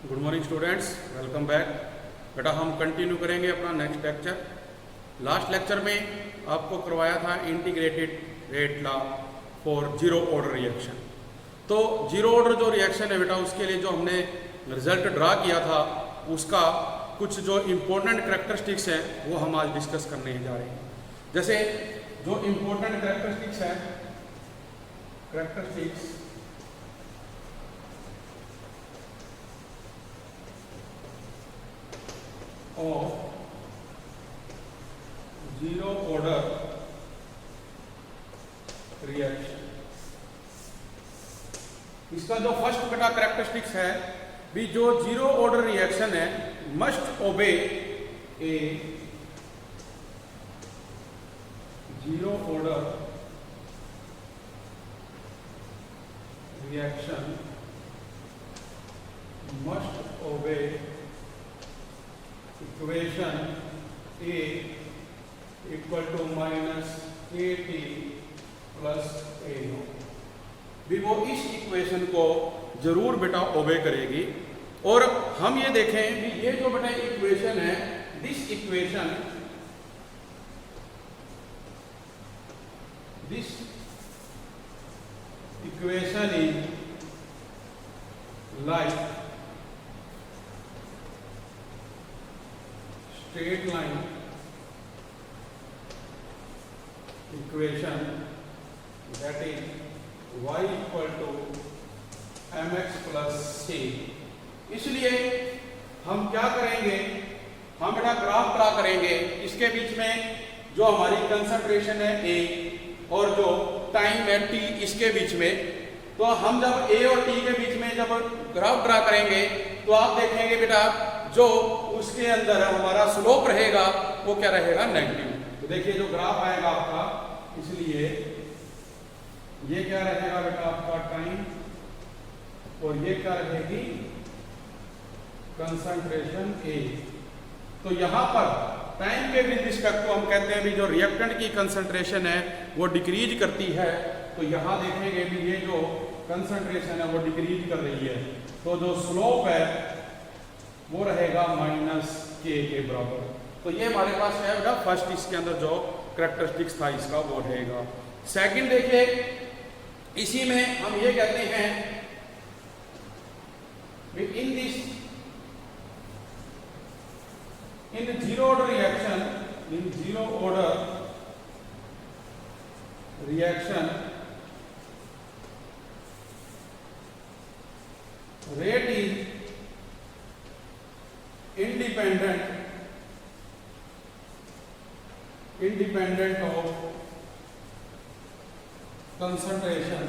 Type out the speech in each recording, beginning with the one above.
Good morning students, welcome back. बेटा हम continue करेंगे अपना नेक्स्ट लेक्चर। लास्ट लेक्चर में आपको करवाया था integrated rate law for zero order reaction. तो जीरो ऑर्डर जो रिएक्शन है बेटा, उसके लिए जो हमने रिजल्ट ड्रा किया था उसका कुछ जो इम्पोर्टेंट करेक्टरिस्टिक्स हैं वो हम आज डिस्कस करने जा रहे हैं। जैसे जो इम्पोर्टेंट करेक्टरिस्टिक्स हैं, characteristics of zero order reaction। इसका जो फर्स्ट बेटा करेक्टरिस्टिक्स है भी, जो जीरो ऑर्डर रिएक्शन है must obey a zero order reaction must obey equation A equal to minus KT plus A0 भी, वो इस इक्वेशन को जरूर बेटा ओबे करेगी। और हम ये देखें कि ये जो बेटा इक्वेशन है, this equation is like straight line equation, that is y equal to mx plus c। इसलिए हम क्या करेंगे, हम बेटा ग्राफ ड्रा करेंगे। इसके बीच में जो हमारी कंसंट्रेशन है A और जो टाइम है t, इसके बीच में, तो हम जब A और t के बीच में जब ग्राफ ड्रा करेंगे तो आप देखेंगे बेटा जो उसके अंदर हमारा स्लोप रहेगा वो क्या रहेगा, नेगेटिव। तो देखिए जो ग्राफ आएगा आपका, इसलिए ये क्या रहेगा बेटा आपका टाइम, और ये क्या रहेगी कंसंट्रेशन A। तो यहां पर टाइम के विद रिस्पेक्ट टू हम कहते हैं भी जो रिएक्टेंट की कंसंट्रेशन है वो डिक्रीज करती है। तो यहां देखेंगे भी ये जो कंसंट्रेशन है वो डिक्रीज कर रही है, तो जो स्लोप है वो रहेगा माइनस K के बराबर। तो ये हमारे पास है बेटा फर्स्ट, इसके अंदर जो करेक्टरिस्टिक्स था इसका वो रहेगा। सेकंड देखिए, इसी में हम ये कहते हैं in zero order reaction rate is independent of concentration।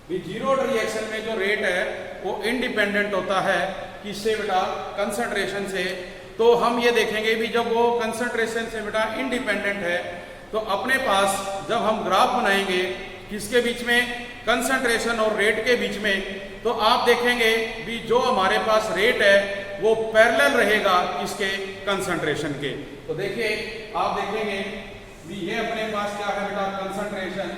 भी जीरो रिएक्शन में जो रेट है वो इंडिपेंडेंट होता है किससे बेटा, कंसंट्रेशन से। तो हम ये देखेंगे भी जब वो कंसंट्रेशन से बेटा इंडिपेंडेंट है तो अपने पास जब हम ग्राफ बनाएंगे किसके बीच में, कंसंट्रेशन और रेट के बीच में, तो आप देखेंगे भी जो हमारे पास रेट है वो पैरेलल रहेगा किसके, कंसंट्रेशन के। तो देखिए आप देखेंगे भी ये अपने पास क्या है बेटा कंसंट्रेशन,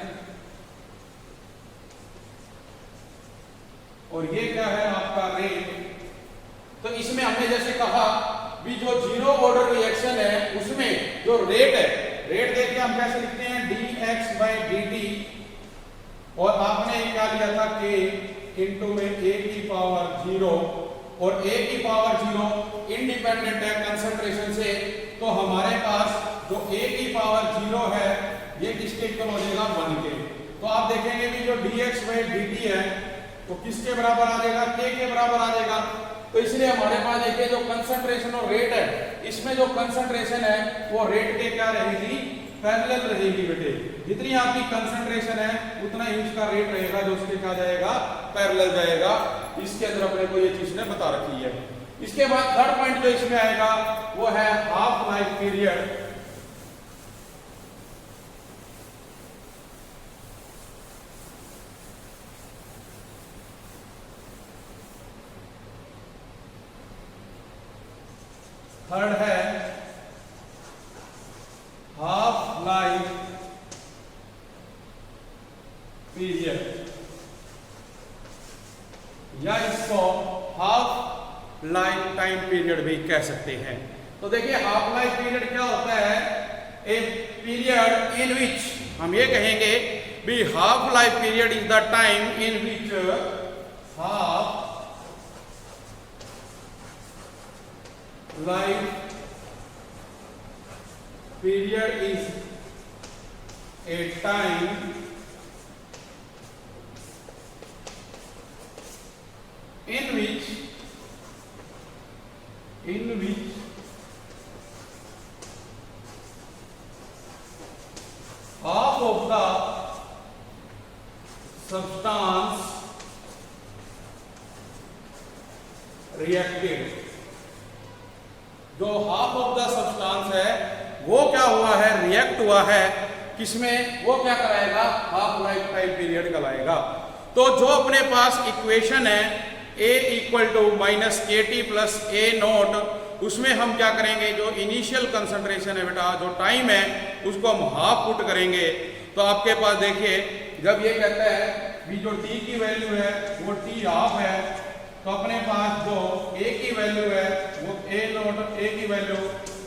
और ये क्या है आपका रेट। तो इसमें हमने जैसे कहा भी जो जीरो ऑर्डर रिएक्शन है उसमें जो रेट है, रेट देखिए हम कैसे लिखते हैं dx/dt, और आपने क्या लिया था k इंटू में a की पावर 0, और a की पावर 0 इंडिपेंडेंट है कंसंट्रेशन से। तो हमारे पास जो a की पावर 0 है ये किसके इक्वल हो जाएगा, 1 के। तो आप देखेंगे भी जो dx/dt है तो किसके बराबर आ जाएगा, k के बराबर आ जाएगा। तो इसलिए हमारे पास देखिए जो कंसंट्रेशन और रेट है, इसमें जो कंसंट्रेशन है वो रेट के क्या रहेगी, पैरेलल रहेगी बेटे। जितनी आपकी कंसंट्रेशन है उतना ही उसका रेट रहेगा जो उसके क्या जाएगा, पैरेलल जाएगा। इसके अंदर अपने को ये चीज ने बता रखी है। इसके बाद थर्ड पॉइंट जो इसमें आएगा वो है हाफ लाइफ पीरियड। थर्ड है हाफ लाइफ पीरियड। या इसको हाफ लाइफ टाइम पीरियड भी कह सकते हैं। तो देखिए हाफ लाइफ पीरियड क्या होता है, ए पीरियड इन विच हम ये कहेंगे भी half life period is the time in which half life period is a time in which half of the substance reacted, जो हाफ ऑफ द सब्सटेंस है वो क्या हुआ है, रिएक्ट हुआ है किसमें, वो क्या कराएगा, हाफ लाइफ टाइम पीरियड कराएगा। तो जो अपने पास इक्वेशन है A equal to minus K T plus A note, उसमें हम क्या करेंगे, जो इनिशियल कंसंट्रेशन है बेटा, जो टाइम है उसको हम हाफ पुट करेंगे। तो आपके पास देखिए जब ये कहता है भी जो टी की वैल्यू है वो टी हाफ है, तो अपने पास जो ए की वैल्यू है वो ए नोट, ए की वैल्यू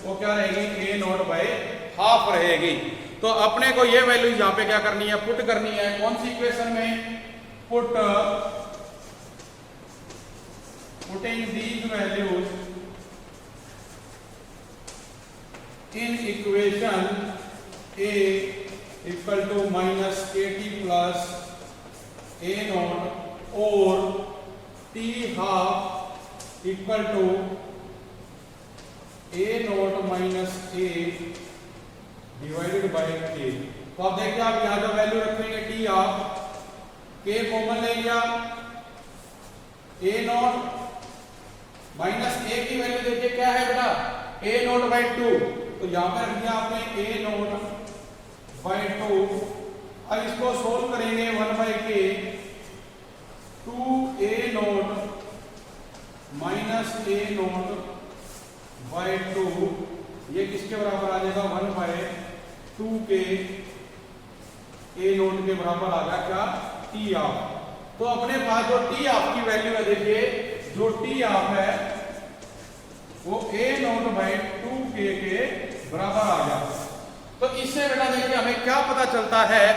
वो क्या रहेगी, ए नोट बाय हाफ रहेगी। तो अपने को ये वैल्यू यहाँ पे क्या करनी है, पुट करनी है। कौन सी इक्वेशन में, putting these values in equation A equal to minus K T plus A naught और T half equal to A naught minus A divided by K. तो आप देखिए आप यहां जो वैल्यू रखेंगे टी हाफ, के कॉमन ले लिया, ए नोट माइनस ए की वैल्यू देखिए क्या है बेटा, ए नोट बाय 2, तो यहां पर रख दिया आपने ए नोट बाय 2। अब इसको सोल्व करेंगे 1 बाय के, 2 ए नोट माइनस ए नोट बाय 2, ये किसके बराबर आ जाएगा, 1 बाय 2 के ए नोट के बराबर आ गया क्या, टी हाफ। तो अपने पास जो टी हाफ की वैल्यू है, देखिए जो टी हाफ है वो ए नोट बाय 2 के बराबर आ गया। तो इससे बेटा देखिए हमें क्या पता चलता है,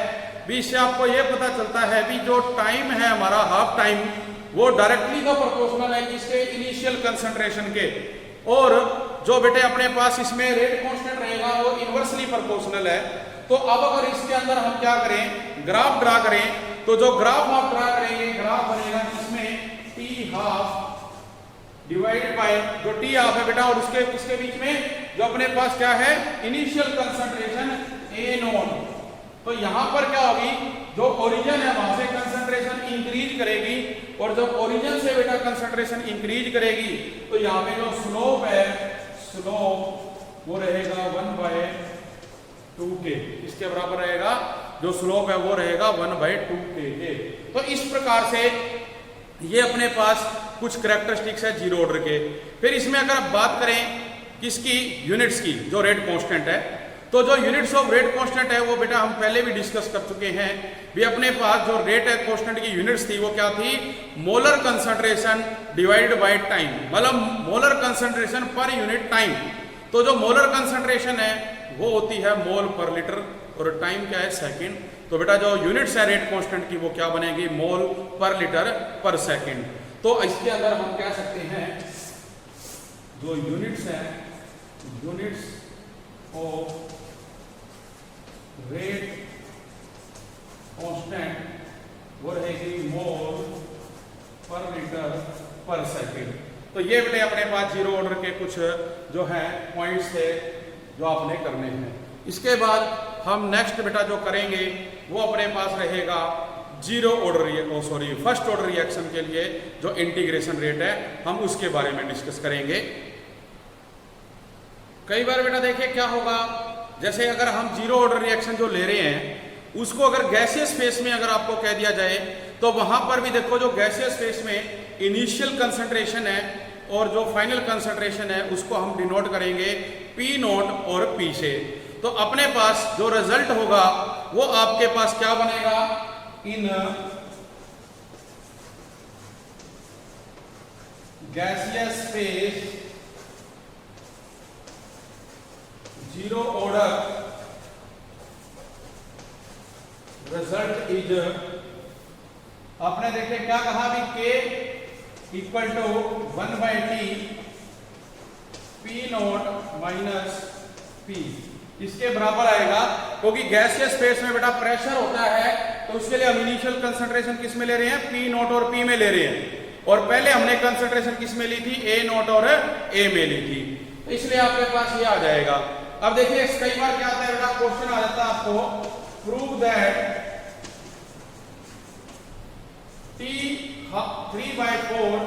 भी इससे आपको ये पता चलता है भी जो टाइम है हमारा हाफ टाइम वो डायरेक्टली तो प्रोपोर्शनल है किसके, इनिशियल कंसंट्रेशन के, और जो बेटे अपने पास इसमें रेट कांस्टेंट रहेगा वो इनवर्सली प्रोपोर्शनल है। तो अब अगर इसके अंदर हम क्या करें, ग्राफ ड्रा करें, तो जो ग्राफ आप ड्रा करेंगे, ग्राफ बनेगा इसमें टी हाफ डिवाइडेड बाय जो टी हाफ है बेटा, और उसके बीच में जो अपने पास क्या है, इनिशियल कंसंट्रेशन ए नोट। तो यहां पर क्या होगी, जो ओरिजिन है वहां से कंसंट्रेशन इंक्रीज करेगी, और जब ओरिजिन से बेटा कंसंट्रेशन इंक्रीज करेगी तो यहाँ पे जो स्लोप है, स्लोप वो रहेगा 1 बाय 2 के, इसके बराबर रहेगा, जो स्लोप है वो रहेगा 1 बाय 2 के। तो इस प्रकार से ये अपने पास कुछ कैरेक्टरिस्टिक्स है जीरो ऑर्डर के। फिर इसमें अगर आप बात करें किसकी, यूनिट्स की, जो रेट कांस्टेंट है, तो जो यूनिट्स ऑफ रेट कांस्टेंट है वो बेटा हम पहले भी डिस्कस कर चुके हैं भी अपने पास जो रेट कांस्टेंट की यूनिट्स थी वो क्या थी, molar concentration divided by time, मतलब molar concentration per unit time. तो जो मोलर कंसंट्रेशन है वो होती है मोल पर लीटर, और टाइम क्या है, सेकंड। तो बेटा जो यूनिट्स है रेट कांस्टेंट की वो क्या बनेगी, मोल पर लीटर पर सेकंड। तो इसके अंदर हम कह सकते हैं जो यूनिट्स है, यूनिट्स ऑफ रेट कांस्टेंट वो रहेगी मोल पर लीटर पर सेकंड। तो ये बेटे अपने पास जीरो ऑर्डर के कुछ जो है पॉइंट्स थे जो आपने करने हैं। इसके बाद हम नेक्स्ट बेटा जो करेंगे वो अपने पास रहेगा zero order first order reaction के लिए जो इंटीग्रेशन रेट है हम उसके बारे में डिस्कस करेंगे। कई बार बेटा देखिए क्या होगा, जैसे अगर हम जीरो ऑर्डर रिएक्शन जो ले रहे हैं उसको अगर गैसियस फेस में अगर आपको कह दिया जाए तो वहां पर भी देखो जो गैसियस फेस में इनिशियल कंसंट्रेशन है और जो फाइनल कंसंट्रेशन है उसको हम डिनोट करेंगे पी नोट और पी से। तो अपने पास जो रिजल्ट होगा वो आपके पास क्या बनेगा, इन gaseous phase zero order result is, आपने देखे क्या कहा भी K equal to 1/T P naught minus P, इसके बराबर आएगा, क्योंकि गैसियस फेज में बेटा प्रेशर होता है, तो उसके लिए हम इनिशियल कंसंट्रेशन किस में ले रहे हैं, P नॉट और P में ले रहे हैं, और पहले हमने कंसंट्रेशन किस में ली थी, A नॉट और A में ली थी, तो इसलिए आपके पास ये आ जाएगा। अब देखिए कई बार क्या आता है बेटा, क्वेश्चन आ जाता है आपको, prove that T 3/4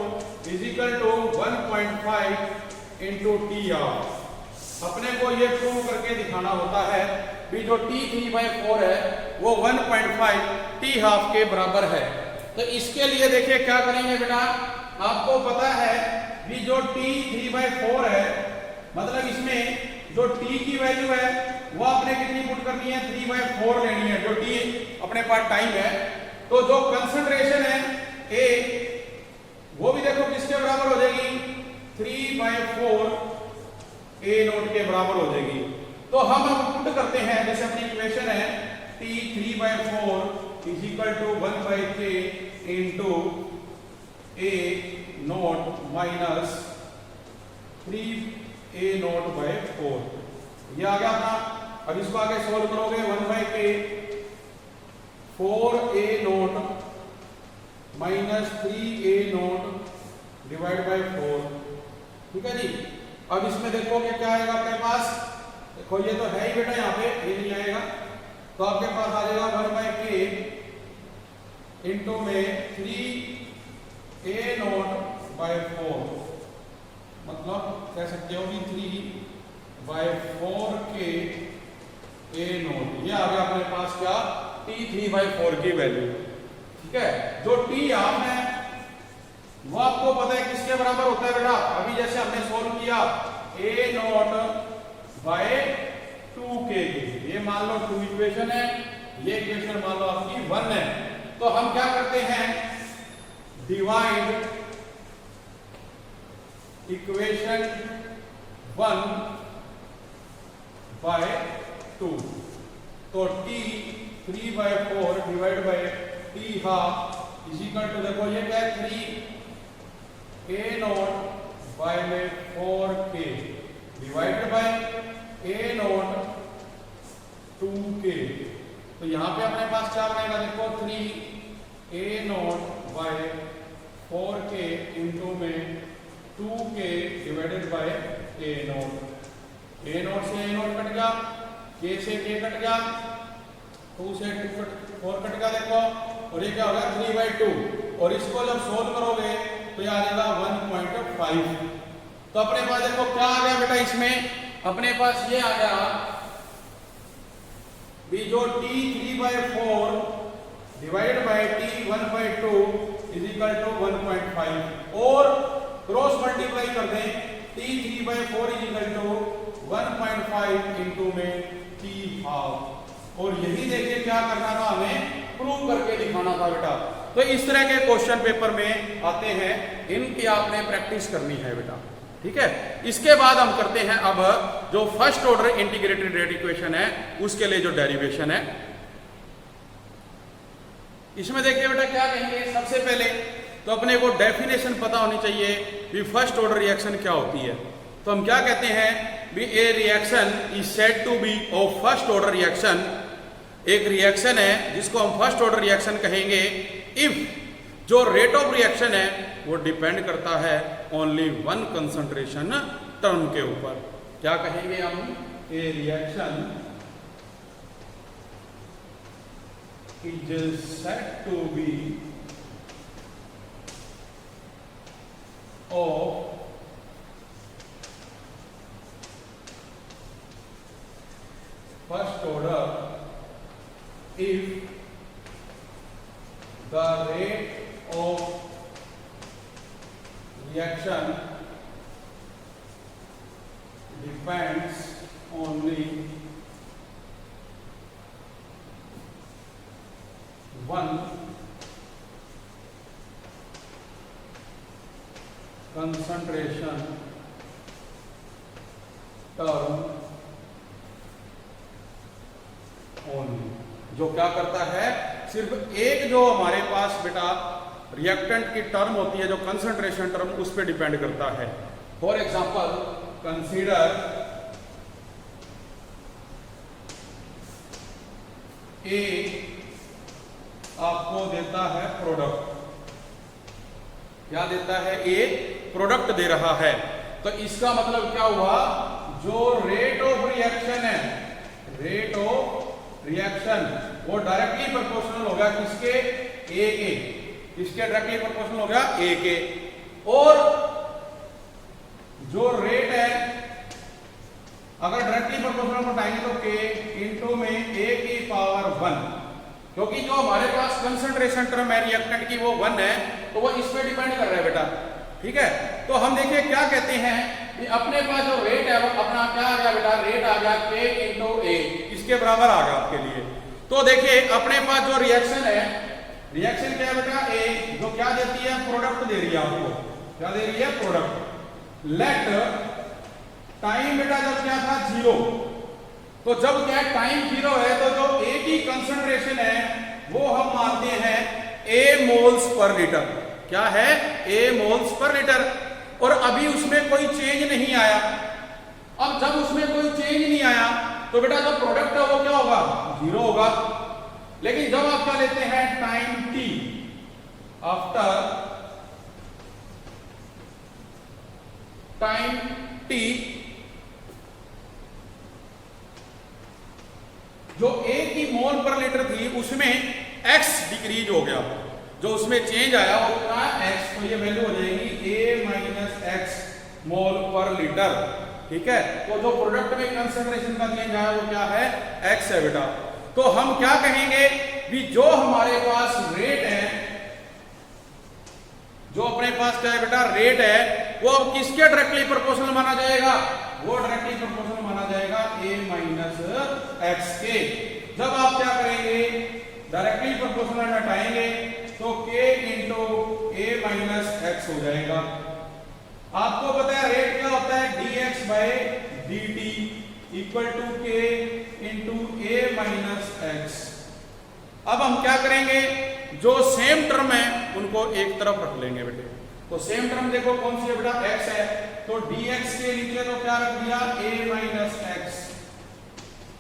is equal to 1.5 into T half. अपने को ये प्रूव करके दिखाना होता है भी जो T 3/4 है वो 1.5 टी हाफ के बराबर है। तो इसके लिए देखिए क्या करेंगे बेटा, आपको पता है भी जो T 3/4 है, मतलब इसमें जो T की वैल्यू है वो आपने कितनी पुट करनी है, 3/4 लेनी है, जो T अपने पास टाइम है। तो जो कंसंट्रेशन है A, वो भी देखो किसके बराबर हो जाएगी, 3/4 A नोट के बराबर हो जाएगी। तो हम अब पुट करते हैं, जैसे अपनी इक्वेशन है T 3/4 is equal to 1/K into A naught minus 3A naught by 4, ये आ गया अपना। अब इसको आगे सोल्व करोगे, 1/K 4A note minus 3A note divide by 4, ठीक है जी। अब इसमें देखो कि क्या आएगा अपने पास, देखो ये तो है ही बेटा, यहाँ पे ये नहीं आएगा, तो आपके पास आ जाएगा 1/K इंटू में 3A नोट बाय 4, मतलब कह सकते हो कि 3/4K A नोट, ये आ गया अपने पास क्या, T 3/4 की वैल्यू, ठीक है। जो T आपने वो आपको पता है किसके बराबर होता है बेटा, अभी जैसे हमने सोल्व किया A नॉट बाय 2K, ये मान लो 2 इक्वेशन है, ये इक्वेशन मान लो आपकी 1 है। तो हम क्या करते हैं, डिवाइड इक्वेशन 1 बाय 2, तो T 3/4 divide by T half is equal to, देखो ये क्या है, 3A नॉट बाय में 4K divided by A not 2K। तो यहाँ पे अपने पास क्या बनेगा, देखो 3A not bye 4K into में 2K divided by A not. A not से A नॉट कट गया, K से K कट गया, 2 से 4 कट गया, देखो, और ये क्या होगा 3/2, और इसको जब सोल्व करोगे तो ये आ जाएगा 1.5। तो अपने पास देखो क्या आ गया बेटा, इसमें अपने पास ये आ गया भी जो T 3/4 divide by T 1/2 is equal to 1.5, और क्रॉस मल्टीप्लाई कर दें, T 3/4 is equal to 1.5 into में T हाफ, और यही देखिए क्या करना था, हमें प्रूव करके दिखाना था बेटा। तो इस तरह के क्वेश्चन पेपर में आते हैं, इनकी आपने प्रैक्टिस करनी है बेटा, ठीक है। इसके बाद हम करते हैं अब जो first order integrated rate equation है उसके लिए जो डेरिवेशन है। इसमें देखिए बेटा क्या कहेंगे, सबसे पहले तो अपने को डेफिनेशन पता होनी चाहिए कि फर्स्ट ऑर्डर रिएक्शन क्या होती है। तो हम क्या कहते हैं भी, a reaction is said to be of first order reaction, एक रिएक्शन है जिसको हम फर्स्ट ऑर्डर रिएक्शन कहेंगे इफ जो रेट ऑफ रिएक्शन है वो डिपेंड करता है ओनली वन कंसंट्रेशन टर्म के ऊपर। क्या कहेंगे हम, a reaction is said to be of first order if the rate of reaction depends only one concentration term only, जो क्या करता है, सिर्फ एक जो हमारे पास बेटा रिएक्टेंट की टर्म होती है, जो कंसंट्रेशन टर्म, उस पर डिपेंड करता है। फॉर एग्जांपल कंसीडर ए आपको देता है प्रोडक्ट, क्या देता है, ए प्रोडक्ट दे रहा है, तो इसका मतलब क्या हुआ, जो रेट ऑफ रिएक्शन है, रेट ऑफ रिएक्शन वो डायरेक्टली प्रोपोर्शनल होगा किसके, ए के, किसके डायरेक्टली प्रोपोर्शनल होगा, ए के, और जो रेट है अगर डायरेक्टली प्रोपोर्शनल बताएंगे तो के इंटू में ए की पावर 1, क्योंकि जो हमारे पास कंसंट्रेशन टर्म है रिएक्टेंट की वो 1 है, तो वो इस पे डिपेंड कर रहा है बेटा, ठीक है। तो हम देखिए क्या कहते हैं कि अपने पास जो रेट है वो अपना क्या आ गया बेटा, रेट आ गया के इंटू ए, इसके बराबर आ गया आपके लिए। तो देखिए अपने पास जो रिएक्शन है, रिएक्शन क्या है बेटा, ए, जो क्या देती है, प्रोडक्ट दे रही है आपको, क्या दे रही है, प्रोडक्ट। लेट टाइम बेटा जब क्या था 0, तो जब क्या टाइम 0 है तो जो ए की कंसंट्रेशन है वो हम मानते हैं ए मोल्स पर लीटर, क्या है, ए मोल्स पर लीटर, और अभी उसमें कोई चेंज नहीं आया। अब जब उसमें कोई चेंज नहीं आया तो बेटा जो प्रोडक्ट है वो क्या होगा, 0 होगा। लेकिन जब आप क्या लेते हैं, time t, after time t, जो ए की मोल पर लीटर थी उसमें x डिक्रीज हो गया, जो उसमें चेंज आया वो कितना है, x, तो ये वैल्यू हो जाएगी a माइनस एक्स मोल पर लीटर, ठीक है। तो जो प्रोडक्ट में कंसंट्रेशन का चेंज आया वो क्या है, x है बेटा। तो हम क्या कहेंगे भी, जो हमारे पास रेट है, जो अपने पास क्या है बेटा, रेट है, वो अब किसके डायरेक्टली प्रोपोर्शनल माना जाएगा, वो डायरेक्टली प्रोपोर्शनल माना जाएगा a माइनस एक्स के। जब आप क्या करेंगे, डायरेक्टली प्रोपोर्शनल में हटाएंगे तो k into a minus x हो जाएगा। आपको पता है रेट क्या होता है, dx by dt equal to k into a minus x. अब हम क्या करेंगे, जो सेम टर्म है उनको एक तरफ रख लेंगे बेटे। तो सेम टर्म देखो कौन सी है बेटा, x है, तो dx के नीचे तो क्या रख दिया, a माइनस एक्स,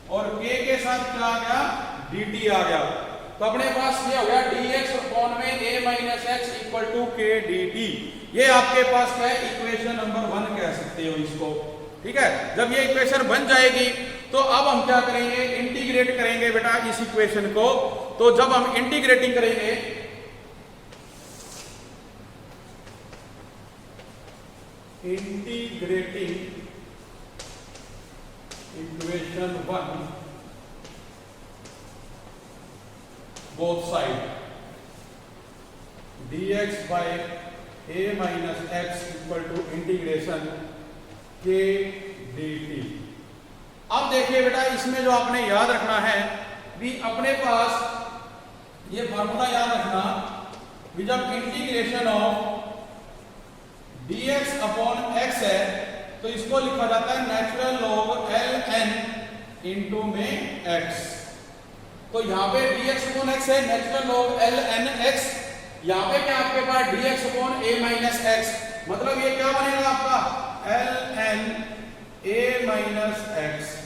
और k के साथ क्या आ गया, dt आ गया। तो अपने पास ये हो गया dx अपॉन में a minus x equal to k dt। ये आपके पास क्या है, इक्वेशन नंबर 1 कह सकते हो इसको, ठीक है। जब ये इक्वेशन बन जाएगी तो अब हम क्या करेंगे, इंटीग्रेट करेंगे बेटा इस इक्वेशन को। तो जब हम इंटीग्रेटिंग करेंगे, integrating equation 1 both side, dx बाय a minus x equal to integration k dt। अब देखिए बेटा इसमें जो आपने याद रखना है भी, अपने पास ये फॉर्मूला याद रखना भी, जब integration of dx upon x है तो इसको लिखा जाता है नेचुरल लॉग ln इंटू में x। तो यहाँ पे dx अपॉन x है, नेचुरल लॉग ln x, यहाँ पे क्या आपके पास dx upon a minus x, मतलब ये क्या बनेगा आपका ln a माइनस एक्स।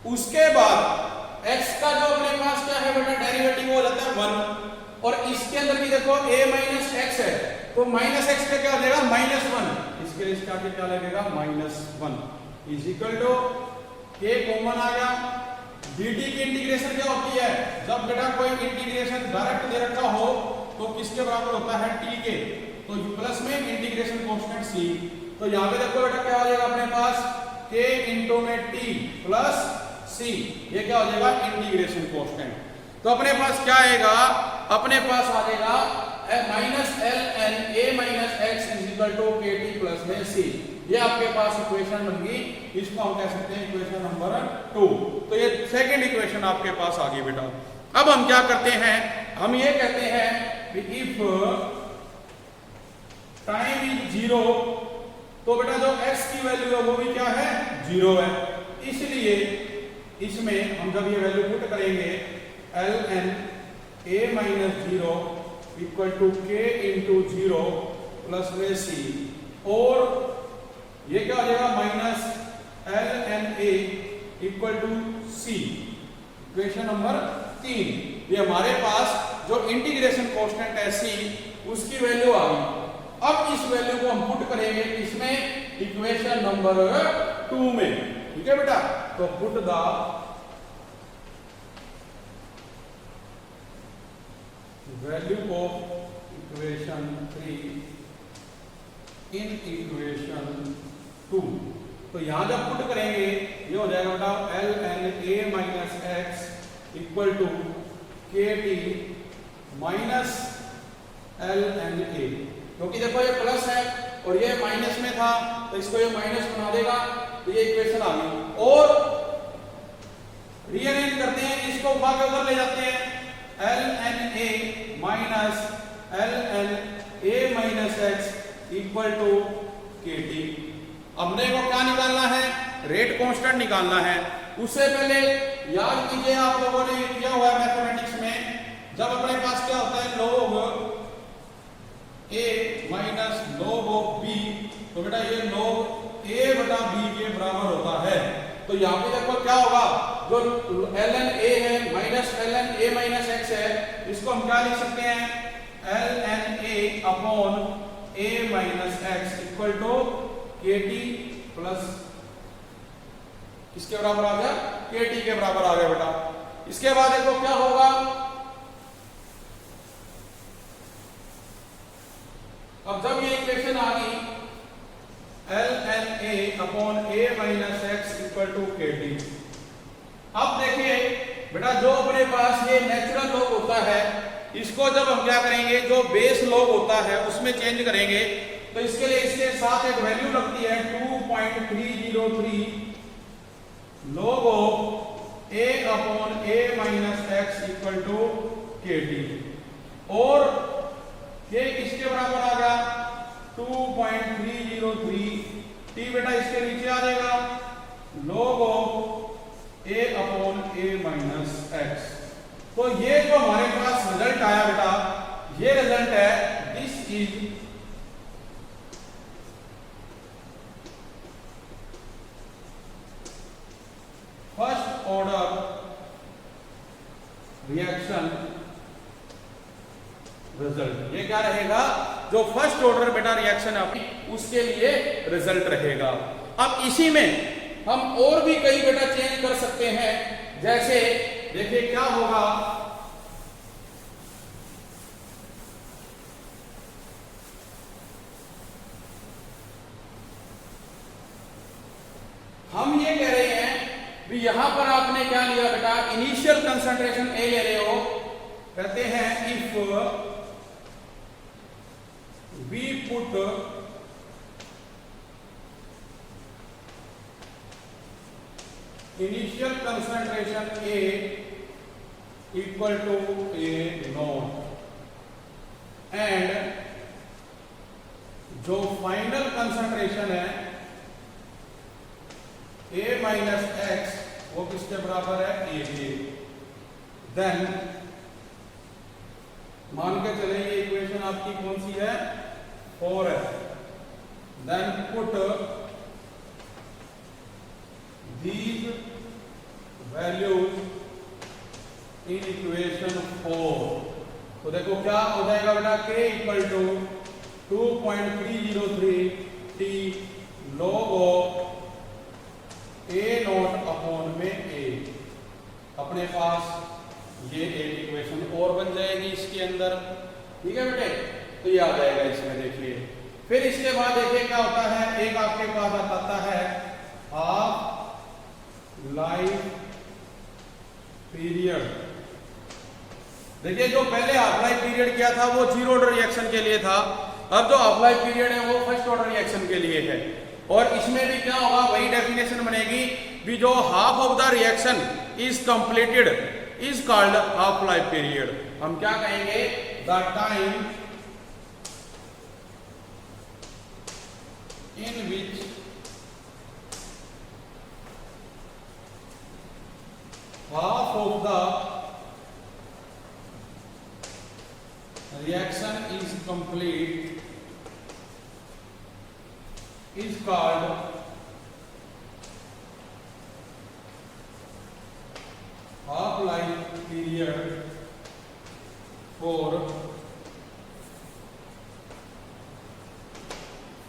उसके बाद x का जो अपने पास क्या है बेटा, डेरिवेटिव हो जाता है 1, और इसके अंदर भी देखो a माइनस एक्स है, तो माइनस एक्स का क्या हो जाएगा, -1, इसके लिए इसका क्या लगेगा, -1 is equal to k common आ गया। dt की इंटीग्रेशन क्या होती है, जब बेटा कोई इंटीग्रेशन डायरेक्ट दे रखा हो तो किसके बराबर होता है, t के, तो प्लस में इंटीग्रेशन कांस्टेंट c। तो यहाँ पे देखो बेटा क्या हो जाएगा अपने पास, k इंटू में t प्लस c, ये क्या हो जाएगा, इंटीग्रेशन कांस्टेंट। तो अपने पास क्या आएगा, अपने पास आ जाएगा minus ln a minus x is equal to kt plus में c। ये आपके पास इक्वेशन बन गई, इसको हम कह सकते हैं इक्वेशन नंबर 2। तो ये सेकंड इक्वेशन आपके पास आ गई बेटा। अब हम क्या करते हैं, हम ये कहते हैं कि इफ टाइम इज 0, तो बेटा जो x की वैल्यू है वो भी क्या है 0 है। इसलिए इसमें हम जब ये वैल्यू पुट करेंगे ln a minus 0 equal to k into 0 plus में c, और ये क्या हो जाएगा minus ln a equal to c। Equation number 3, ये हमारे पास जो इंटीग्रेशन कांस्टेंट है c उसकी वैल्यू आ गई। अब इस वैल्यू को हम पुट करेंगे इसमें इक्वेशन नंबर 2 में, ठीक है बेटा। तो put the value of equation 3 in equation 2, तो यहां जब पुट करेंगे ये हो जाएगा बेटा ln a minus x equal to K T minus ln a, क्योंकि देखो ये प्लस है और ये माइनस में था तो इसको ये माइनस बना देगा, तो ये इक्वेशन आ गई। और रीअरेंज करते हैं, इसको उठा के उधर ले जाते हैं, ln a minus ln a minus x equal to K T. हमने को क्या निकालना है, रेट कांस्टेंट निकालना है। उससे पहले याद कीजिए आप लोगों ने किया हुआ है मैथमेटिक्स में, जब अपने पास क्या होता है log a minus log of b, तो बेटा ये log a बटा b के बराबर होता है। तो यहाँ पे देखो क्या होगा, जो ln a है minus ln a minus x है, इसको हम क्या लिख सकते हैं ln a upon a minus x equal to K T plus किसके बराबर आ गया, के टी के बराबर आ गया बेटा। इसके बाद देखो क्या होगा, अब जब ये इक्वेशन आ गई ln a upon a minus x equal to K T. अब देखिए बेटा जो अपने पास ये नेचुरल लॉग होता है, इसको जब हम क्या करेंगे, जो बेस लॉग होता है उसमें चेंज करेंगे, तो इसके लिए इसके साथ एक वैल्यू लगती है 2.303 log of a upon a minus x equal to K T, और ये किसके बराबर आ गया 2.303 t बेटा इसके नीचे आ जाएगा log of a upon a minus x. तो ये जो हमारे पास रिजल्ट आया बेटा, ये रिजल्ट है this is first order reaction result. ये क्या रहेगा, जो फर्स्ट ऑर्डर बेटा रिएक्शन है उसके लिए रिजल्ट रहेगा। अब इसी में हम और भी कई बेटा चेंज कर सकते हैं, जैसे देखिए क्या होगा, हम ये कह रहे हैं भी यहां पर आपने क्या लिया बेटा, इनिशियल कंसंट्रेशन ए ले रहे हो, कहते हैं if we put initial concentration A equal to A naught and जो फाइनल कंसंट्रेशन है A माइनस एक्स वो किसके बराबर है A के, देन मान के चले ये इक्वेशन आपकी कौन सी है 4 है, then put these values in equation 4, तो देखो क्या हो जाएगा बेटा, k equal to 2.303 t log of a not upon में a। अपने पास ये एक इक्वेशन और बन जाएगी इसके अंदर, ठीक है बेटे, तो ये आ जाएगा इसमें। देखिए फिर इसके बाद देखिए क्या होता है, एक आपके पास आता है हाफ लाइफ पीरियड। देखिए जो पहले हाफ लाइफ पीरियड किया था वो जीरो ऑर्डर रिएक्शन के लिए था, अब जो हाफ लाइफ पीरियड है वो फर्स्ट ऑर्डर रिएक्शन के लिए है। और इसमें भी क्या होगा, वही डेफिनेशन बनेगी भी जो half of the reaction is completed is called half life period. हम क्या कहेंगे, the time in which half of the reaction is complete is called half-life period for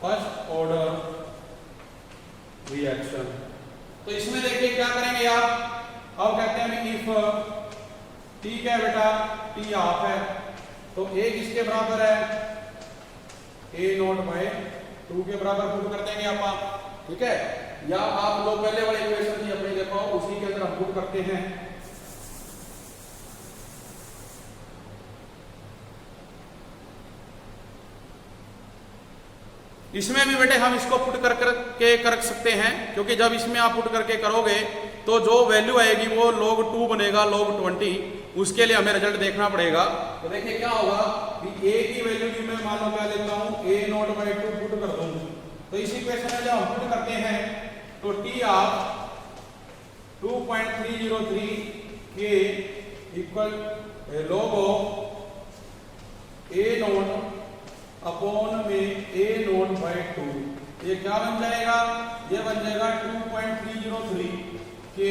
first order reaction. तो इसमें देखिए क्या करेंगे आप, अब कहते हैं इफ टी क्या है बेटा, टी हाफ है, तो ए किसके बराबर है, ए नॉट बाय 2 के बराबर पुट कर देंगे आप, ठीक है। या आप लोग पहले वाले इक्वेशन थी अपने देखो, उसी के अंदर हम पुट करते हैं। इसमें भी बेटे हम इसको पुट कर सकते हैं, क्योंकि जब इसमें आप पुट करके करोगे तो जो वैल्यू आएगी वो log 2 बनेगा log 20, उसके लिए हमें रिजल्ट देखना पड़ेगा। तो देखिए क्या होगा कि a की वैल्यू की मैं मान लो क्या लेता हूं, a नॉट बाय 2 पुट कर दूं, तो इस इक्वेशन में जब हम पुट करते हैं तो t ऑफ 2.303 के equal log of a not upon में a नॉट बाय 2, ये क्या बन जाएगा, ये बन जाएगा 2.303 K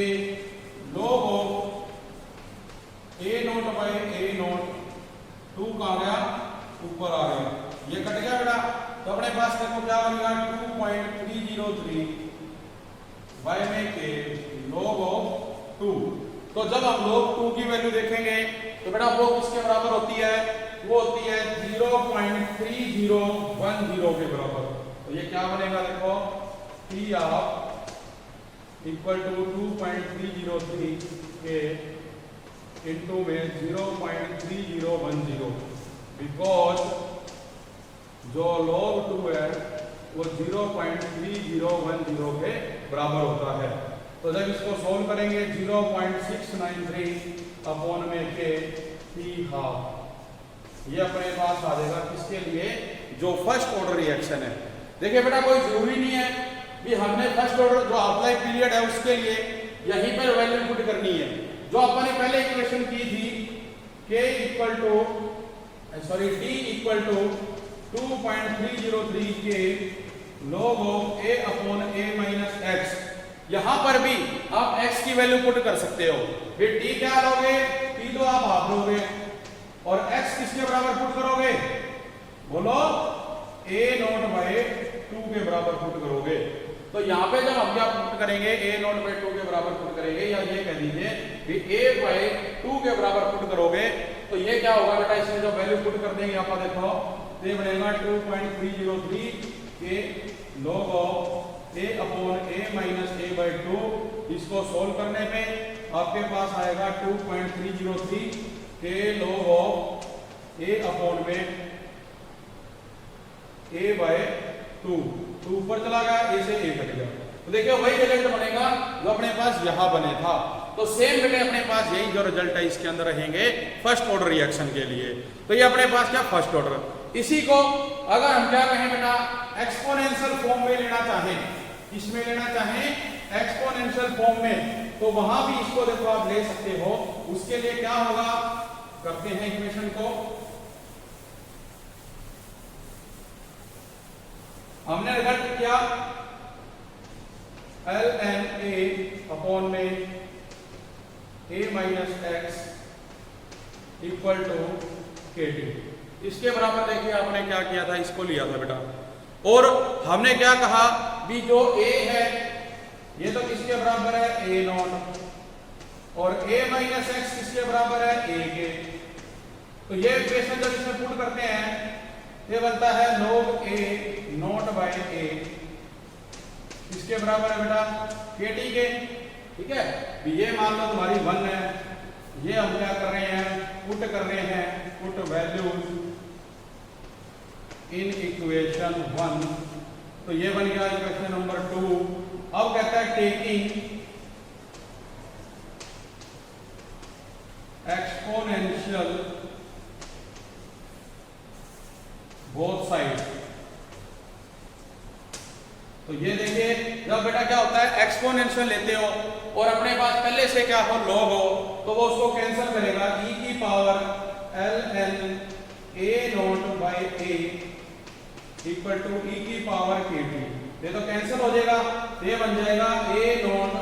log of a not by a not 2 का आ गया, ऊपर आ गया, ये कट गया बेटा। तो अपने पास देखो क्या बनेगा 2.303 बाय में के log ऑफ 2। तो जब हम log 2 की वैल्यू देखेंगे तो बेटा वो किसके बराबर होती है, वो होती है 0.3010 के बराबर। तो ये क्या बनेगा देखो, T ऑफ इक्वल टू 2.303 के इनटू में 0.3010, बिकॉज जो log 2 है वो 0.3010 के बराबर होता है। तो जब इसको सोल्व करेंगे 0.693 अपॉन में के T हाफ, ये अपने पास आ जाएगा किसके लिए, जो फर्स्ट ऑर्डर रिएक्शन है। देखिए बेटा कोई जरूरी नहीं है कि हमने फर्स्ट ऑर्डर जो हाफ लाइफ पीरियड है उसके लिए यहीं पर वैल्यू पुट करनी है। जो अपने पहले इक्वेशन की थी k equal to d equal to 2.303 K log of a upon a minus x, यहां पर भी आप x की वैल्यू पुट कर सकते हो। फिर t क्या लोगे, t तो आप हाफ लोगे, और x किसके बराबर पुट करोगे, बोलो a नॉट बाय 2 के बराबर पुट करोगे। तो यहाँ पे जब हम क्या पुट करेंगे, a नॉट बाय 2 के बराबर पुट करेंगे, या ये कह दीजिए कि a बाय 2 के बराबर पुट करोगे, तो ये क्या होगा बेटा, इसमें जो वैल्यू पुट कर देंगे आप देखो, ये बनेगा 2.303 K log of a upon a minus a by 2। इसको सोल्व करने पे आपके पास आएगा 2.303 K log of a upon में a बाय 2, तो ऊपर चला गया, a से a कट गया। तो देखिए वही रिजल्ट बनेगा जो अपने पास यहां बने था। तो सेम बेटे अपने पास यही जो रिजल्ट है इसके अंदर रहेंगे फर्स्ट ऑर्डर रिएक्शन के लिए। तो ये अपने पास क्या फर्स्ट ऑर्डर, इसी को अगर हम क्या कहें बेटा एक्सपोनेंशियल फॉर्म में लेना चाहें, इसमें लेना चाहें एक्सपोनेंशियल फॉर्म में, तो वहां भी इसको देखो आप ले सकते हो। उसके लिए क्या होगा, करते हैं इक्वेशन को, हमने रिजल्ट किया ln a अपॉन में a minus x equal to kt। इसके बराबर देखिए आपने क्या किया था, इसको लिया था बेटा, और हमने क्या कहा भी जो a है ये तो किसके बराबर है, a नॉट, और a माइनस x किसके बराबर है, a के। तो ये इक्वेशन जब इसमें पुट करते हैं ये बनता है log a not by a, किसके बराबर है बेटा, kt के, ठीक है। ये मान लो तुम्हारी 1 है, ये हम क्या कर रहे हैं, पुट कर रहे हैं, पुट वैल्यूज इन इक्वेशन 1। तो ये बन गया इक्वेशन नंबर 2। अब कहता है टेकिंग एक्सपोनेंशियल बोथ साइड तो ये देखिए जब बेटा क्या होता है एक्सपोनेंशियल लेते हो और अपने पास पहले से क्या हो लॉग हो तो वो उसको कैंसिल करेगा e की power ln a not by a equal to e की पावर kt। ये तो कैंसिल हो जाएगा, ये बन जाएगा a not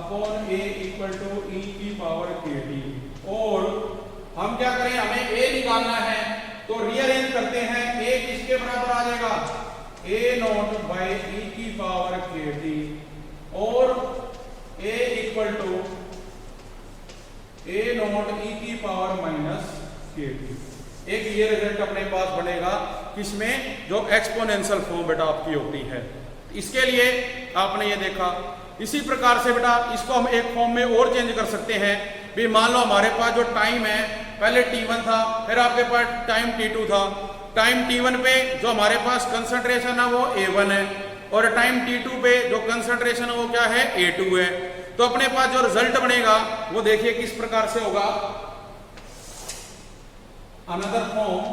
upon a equal to e की पावर kt। और हम क्या करें, हमें a निकालना है तो रीअरेंज करते हैं, a किसके बराबर आ जाएगा a नॉट बाय e की पावर kt और a equal to a not e की पावर माइनस kt। एक ये रिजल्ट अपने पास बनेगा किसमें, जो एक्सपोनेंशियल फॉर्म बेटा आपकी होती है। इसके लिए आपने ये देखा। इसी प्रकार से बेटा इसको हम एक फॉर्म में और चेंज कर सकते हैं भी। मान लो हमारे पास जो टाइम है पहले t1 था, फिर आपके पास टाइम t2 था। टाइम t1 पे जो हमारे पास कंसंट्रेशन है वो a1 है और टाइम t2 पे जो कंसंट्रेशन है वो क्या है a2 है। तो अपने पास जो रिजल्ट बनेगा वो देखिए किस प्रकार से होगा। Another form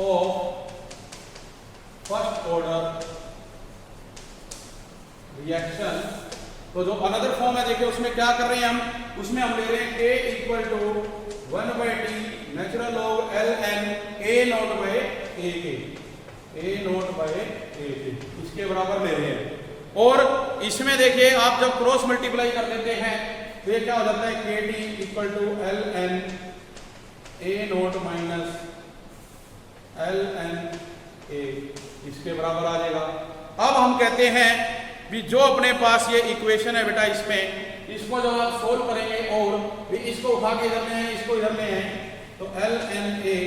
of first order reaction. तो जो अनदर फॉर्म है देखिए उसमें क्या कर रहे हैं हम, उसमें हम ले रहे हैं a equal to 1/t natural log ln a not by a के, a नॉट बाय a के, इसके बराबर ले रहे हैं। और इसमें देखिए आप जब क्रॉस मल्टीप्लाई कर देते हैं तो ये क्या हो जाता है kt equal to ln a not minus ln a, इसके बराबर आ जाएगा। अब हम कहते हैं भी जो अपने पास ये इक्वेशन है बेटा इसमें, इसको जब आप सोल्व करेंगे और भी इसको उठा के इधर में है, इसको इधर में है, तो ln a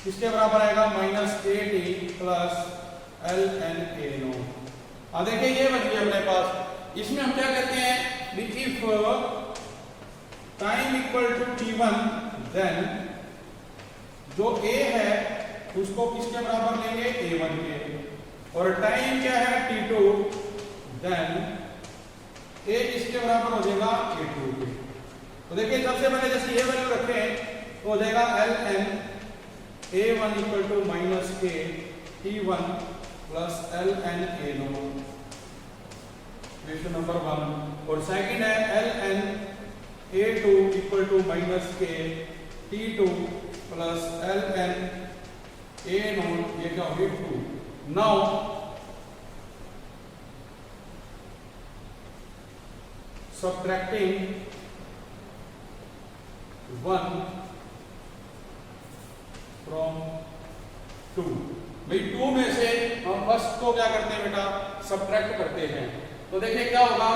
किसके बराबर आएगा minus kt plus ln a not. अब देखिए ये बन गया अपने पास। इसमें हम क्या कहते हैं if time equal to t1 then जो a है उसको किसके बराबर लेंगे a1 के, और टाइम क्या है t2 देन a किसके बराबर हो जाएगा a2 के। तो देखिए सबसे पहले जैसे ये वैल्यू रखें तो हो जाएगा ln a1 equal to minus k t1 plus ln a not, question number 1। और सेकंड है ln a2 equal to minus k t2 plus ln a not, ये क्या हो गया 2। नाउ subtracting 1 from 2, भाई 2 में से हम फर्स्ट को क्या करते हैं बेटा सब्ट्रैक्ट करते हैं। तो देखिए क्या होगा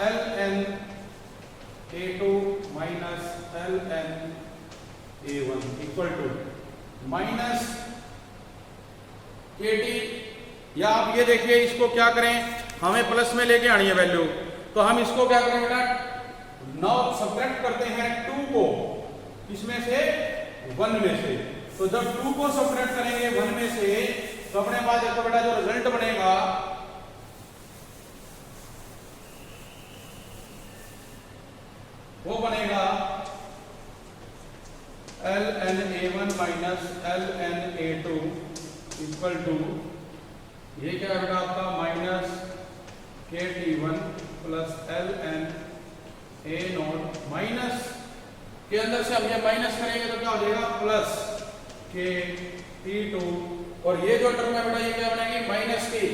ln a2 minus ln a1 equal to minus kt, या आप ये देखिए इसको क्या करें, हमें प्लस में लेके आनी है वैल्यू, तो हम इसको क्या करें बेटा नाउ सब्ट्रैक्ट करते हैं 2 को इसमें से 1 में से। तो जब 2 को सब्ट्रैक्ट करेंगे 1 में से तो अपने पास देखो बेटा जो रिजल्ट बनेगा वो बनेगा ln a1 minus ln a2 equal to, ये क्या है बेटा आपका minus kt1 plus ln a not, minus के अंदर से हम ये माइनस करेंगे तो क्या हो जाएगा प्लस kt2, और ये जो टर्म है बेटा ये क्या बनेगी माइनस की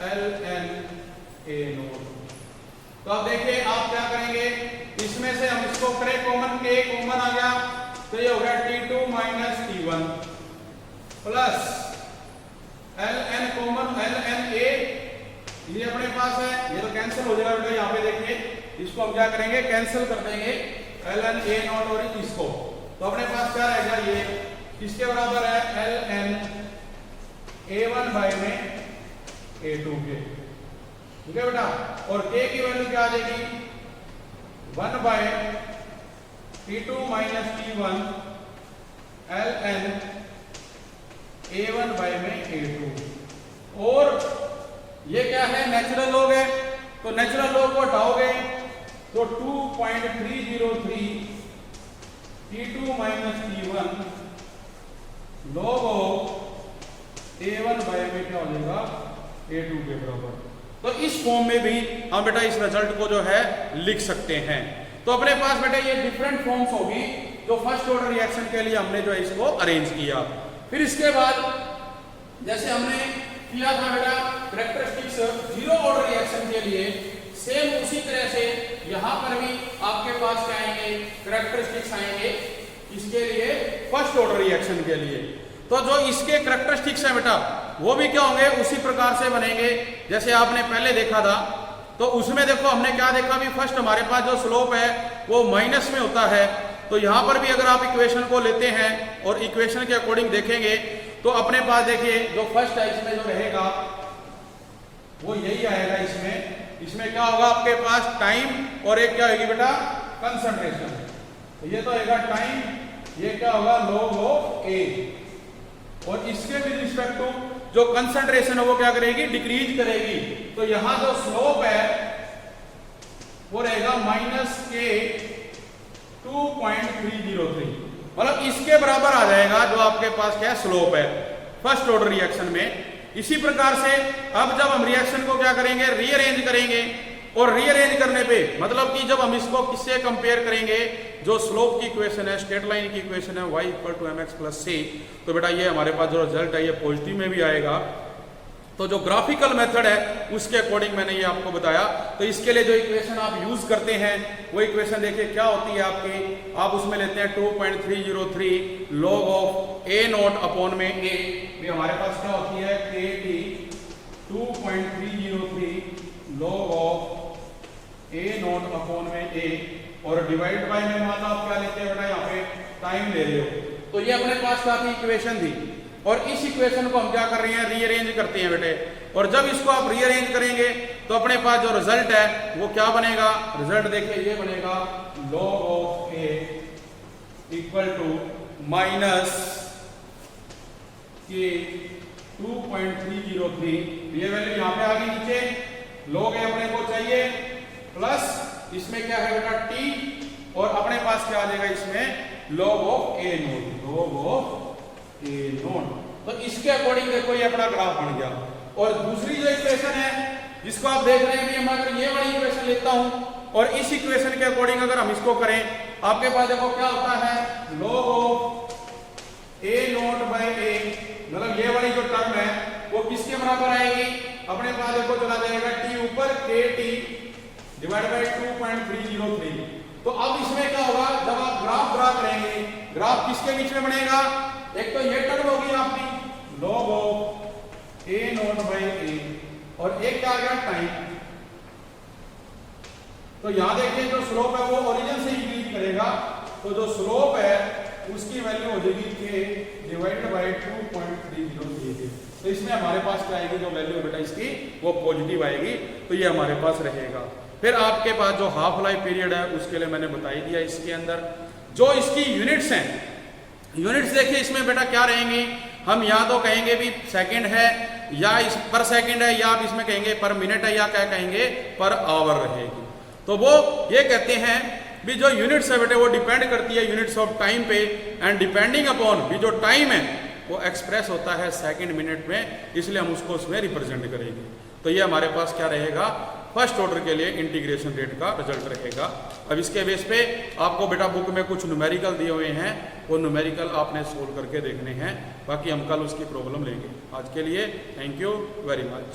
ln a नॉट। तो अब देखिए आप क्या करेंगे, इसमें से हम इसको करें कॉमन, k कॉमन आ गया तो ये हो गया t2 minus t1 plus ln common ln a, ये अपने पास है, ये तो कैंसिल हो जाएगा बेटा। यहाँ पे देखिए इसको हम क्या करेंगे कैंसिल कर देंगे ln a नॉट और इसको, तो अपने पास क्या रहेगा ये किसके बराबर है ln a1 बाय में a2 के, ठीक है बेटा। और k की वैल्यू क्या आ जाएगी 1 bye t2 minus t1 ln a1 bye में a2, और ये क्या है नेचुरल लॉग है, तो नेचुरल लॉग को हटाओगे तो 2.303 t2 minus t1 log of A2 के बराबर। तो इस फॉर्म में भी हम बेटा इस रिजल्ट को जो है लिख सकते हैं। तो अपने पास बेटा ये डिफरेंट फॉर्म्स होगी जो फर्स्ट ऑर्डर रिएक्शन के लिए हमने जो है इसको अरेंज किया। फिर इसके बाद जैसे हमने किया था बेटा कैरेक्टरिस्टिक्स जीरो ऑर्डर रिएक्शन के लिए, सेम उसी तरह से यहां पर भी आपके पास क्या आएंगे, कैरेक्टरिस्टिक्स आएंगे इसके लिए फर्स्ट ऑर्डर रिएक्शन के लिए। तो जो इसके कैरेक्टरिस्टिक्स है बेटा वो भी क्या होंगे, उसी प्रकार से बनेंगे जैसे आपने पहले देखा था। तो उसमें देखो हमने क्या देखा, भी फर्स्ट हमारे पास जो स्लोप है वो माइनस में होता है। तो यहां पर भी अगर आप इक्वेशन को लेते हैं और इक्वेशन के अकॉर्डिंग देखेंगे तो अपने पास देखिए जो फर्स्ट है इसमें जो रहेगा वो यही आएगा। इसमें क्या होगा आपके पास टाइम और एक क्या होगी बेटा कंसंट्रेशन। तो ये तो आएगा टाइम, ये क्या होगा log ऑफ A, और इसके विद रिस्पेक्ट टू जो कंसंट्रेशन है वो क्या करेगी, डिक्रीज करेगी। तो यहां जो स्लोप है वो रहेगा -k 2.303, मतलब इसके बराबर आ जाएगा जो आपके पास क्या स्लोप है फर्स्ट ऑर्डर रिएक्शन में। इसी प्रकार से अब जब हम रिएक्शन को क्या करेंगे, रीअरेंज करेंगे, और रीअरेंज करने पे मतलब कि जब हम इसको किससे कंपेयर करेंगे, जो स्लोप की इक्वेशन है, स्ट्रेट लाइन की इक्वेशन है y = mx + c, तो बेटा ये हमारे पास जो रिजल्ट है ये पॉजिटिव में भी आएगा। तो जो ग्राफिकल मेथड है उसके अकॉर्डिंग मैंने ये आपको बताया। तो इसके लिए जो इक्वेशन आप यूज करते हैं वो इक्वेशन देखिए क्या होती है आपकी, आप उसमें लेते हैं 2.303 log ऑफ A0 अपॉन में A, भी हमारे पास क्या होती है KT 2.303 log of A0 upon में A, और डिवाइड बाय में मान लो आप क्या लेते हैं बेटा यहाँ पे टाइम ले रहे हो। तो ये अपने पास काफी इक्वेशन थी, और इस इक्वेशन को हम क्या कर रहे हैं, रीअरेंज करते हैं बेटे। और जब इसको आप रीअरेंज करेंगे तो अपने पास जो रिजल्ट है वो क्या बनेगा, रिजल्ट देखिए ये बनेगा log ऑफ A -k 2.303, ये वैल्यू यहाँ पे आ गई नीचे, log A अपने को चाहिए, प्लस इसमें क्या है बेटा t, और अपने पास क्या आ जाएगा इसमें log of A0, log of A0। तो इसके अकॉर्डिंग देखो ये अपना ग्राफ बन गया। और दूसरी जो इक्वेशन है जिसको आप देख रहे हैं भी, मैं अगर ये वाली इक्वेशन लेता हूं और इस इक्वेशन के अकॉर्डिंग अगर हम इसको करें, आपके पास देखो क्या होता है log of A0 bye A, मतलब ये वाली जो टर्म है वो किसके बराबर आएगी, अपने पास देखो चला जाएगा t ऊपर KT डिवाइड बाय 2.303। तो अब इसमें क्या होगा, जब आप ग्राफ करेंगे, ग्राफ किसके बीच में बनेगा, एक तो ये टर्म होगी आपकी log of A0 bye A, और एक क्या आ गया टाइम। तो यहां देखिए जो स्लोप है वो ओरिजिन से इंक्रीज करेगा, तो जो स्लोप है उसकी वैल्यू हो जाएगी k डिवाइडेड बाय 2.303। तो इसमें हमारे पास क्या आएगी, जो वैल्यू बेटा इसकी वो पॉजिटिव आएगी। तो ये हमारे पास रहेगा। फिर आपके पास जो हाफ लाइफ पीरियड है उसके लिए मैंने बता ही दिया। इसके अंदर जो इसकी यूनिट्स हैं, यूनिट्स देखिए इसमें बेटा क्या रहेंगी, हम या तो कहेंगे भी सेकंड है, या इस पर सेकंड है, या आप इसमें कहेंगे पर मिनट है, या क्या कहेंगे पर आवर रहेगी। तो वो ये कहते हैं भी जो यूनिट्स है बेटे वो डिपेंड करती है यूनिट्स ऑफ टाइम पे, एंड डिपेंडिंग अपॉन भी जो टाइम है वो एक्सप्रेस होता है सेकंड मिनट में, इसलिए हम उसको उसमें रिप्रेजेंट करेंगे। तो ये हमारे पास क्या रहेगा, फर्स्ट ऑर्डर के लिए इंटीग्रेशन रेट का रिजल्ट रहेगा। अब इसके बेस पे आपको बेटा बुक में कुछ न्यूमेरिकल दिए हुए हैं, वो न्यूमेरिकल आपने सोल्व करके देखने हैं, बाकी हम कल उसकी प्रॉब्लम लेंगे। आज के लिए थैंक यू वेरी मच।